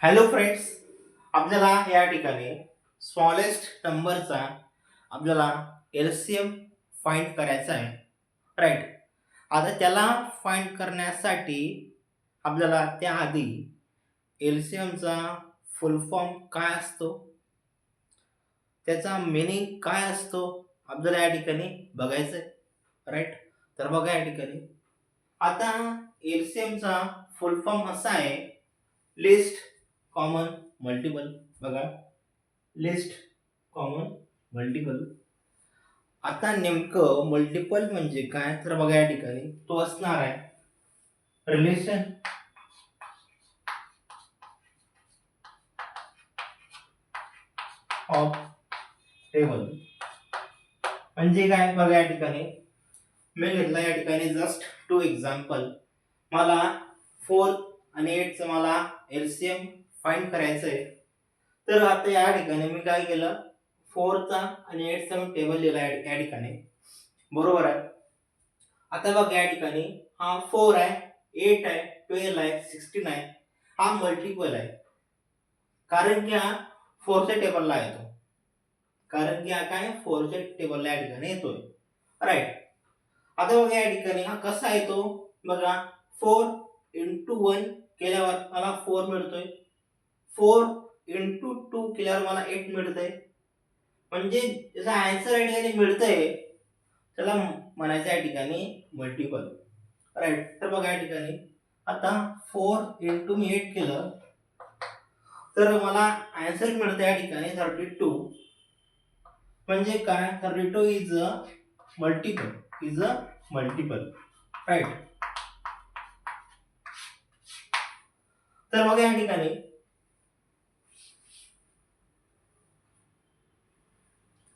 Hello friends, आपल्याला या ठिकाणी स्मॉलेस्ट नंबरचा आपल्याला एलसीएम फाइंड करायचा आहे. राईट. आता त्याला फाइंड करण्यासाठी आपल्याला त्याआधी एलसीएमचा फुल फॉर्म काय असतो, त्याचा मीनिंग काय असतो आपल्याला या ठिकाणी बघायचं आहे. राईट. तर बघा या ठिकाणी आता एलसीएमचा फुल फॉर्म असा आहे, लिस्ट कॉमन मल्टिपल. बघा, लिस्ट कॉमन मल्टिपल. आता नेमकं मल्टिपल म्हणजे काय, तर बघा या ठिकाणी तो असणार आहे रिलेशन ऑफ टेबल. म्हणजे काय बघा या ठिकाणी मी घेतला या ठिकाणी जस्ट टू एक्झाम्पल. मला 4 आणि 8 चं मला एलसीएम फाइंड करायचं आहे. तर आता या ठिकाणी मी काय केलं, 4 चा आणि 8 चा टेबल लिहिला या ठिकाणी. बरोबर आहे. आता बघ या ठिकाणी हा 4 आहे, 8 आहे, 12 आहे, 16 आहे. हा मल्टिपल आहे कारण की हा 4 च्या टेबलला येतो. कारण की हा काय 4 च्या टेबलला या ठिकाणी येतोय. राईट. आता बघा या ठिकाणी हा कसा येतो, बघा 4 into 1 केल्यावर मला 4 मिळतोय, 4 into 2 केल्यावर मला 8 मिळतंय. म्हणजे ज्याचा आन्सर या ठिकाणी मिळतंय त्याला म्हणायचं या ठिकाणी मल्टिपल. राईट. तर बघा या ठिकाणी आता 4 into मी 8 केलं तर मला आन्सर मिळतं या ठिकाणी 32. म्हणजे काय, 32 is a multiple, is a multiple. Right. तर बघा या ठिकाणी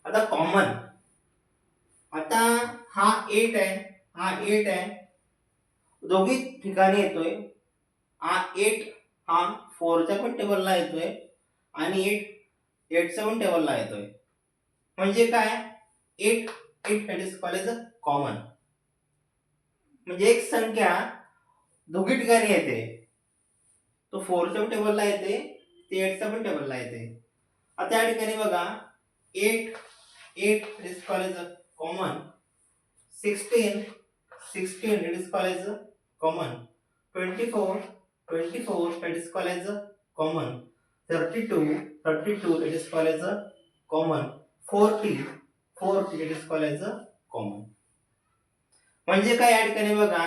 आता कॉमन, आता हा 8 आहे, हा 8 आहे, दोघी ठिकाणी येतोय. हा 8 हा 4 च्या पण टेबलला येतोय आणि 8 च्या पण टेबलला येतोय. म्हणजे काय, 8 8 that is called as a common. म्हणजे एक संख्या दोघी ठिकाणी येते, तो 4 च्या टेबलला येते, ते 8 च्या पण टेबलला येते. आता या ठिकाणी बघा 8 8 it is called as a common, 16 16 it is called as a common, 24 24 it is called as a common, 32 32 it is called as a common, 40 40 it is called as a common. म्हणजे काय या ठिकाणी बघा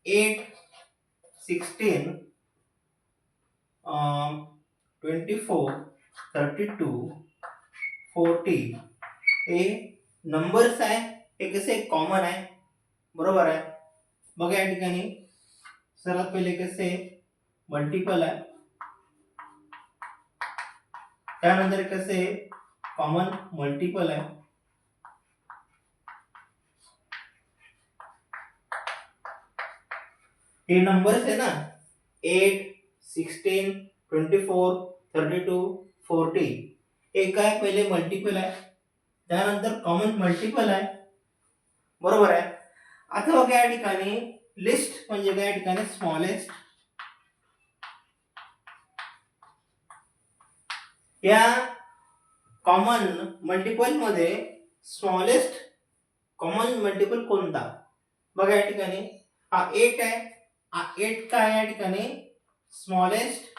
8 16 24 32 40 हे नंबर्स आहे, हे कसे common आहे. बरोबर आहे. बघा या ठिकाणी सर्वात पहिले कसे मल्टिपल आहे, त्यानंतर कसे कॉमन मल्टिपल आहे. हे नंबर्स आहे ना 8 16 24 32 40 हे काय पहिले मल्टिपल आहे, त्यानंतर कॉमन मल्टिपल आहे. बरोबर आहे. आता बघा या ठिकाणी लिस्ट म्हणजे काय, या ठिकाणी स्मॉलेस्ट. या कॉमन मल्टिपल मध्ये स्मॉलेस्ट कॉमन मल्टिपल कोणता, बघा या ठिकाणी हा 8 आहे, हा 8 काय या ठिकाणी स्मॉलेस्ट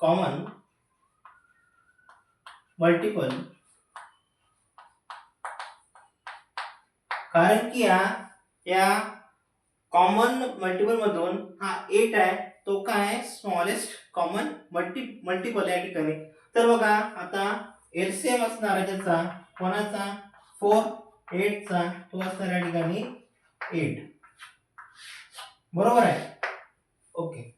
कॉमन मल्टिपल. कारण की या कॉमन मल्टिपल मधून हा 8 आहे, तो काय स्मॉलेस्ट कॉमन मल्टिपल या ठिकाणी. तर बघा आता एलसीएम असणार आहे त्याचा कोणाचा 4 8 चा, तो असणार या ठिकाणी 8. बरोबर आहे. ओके.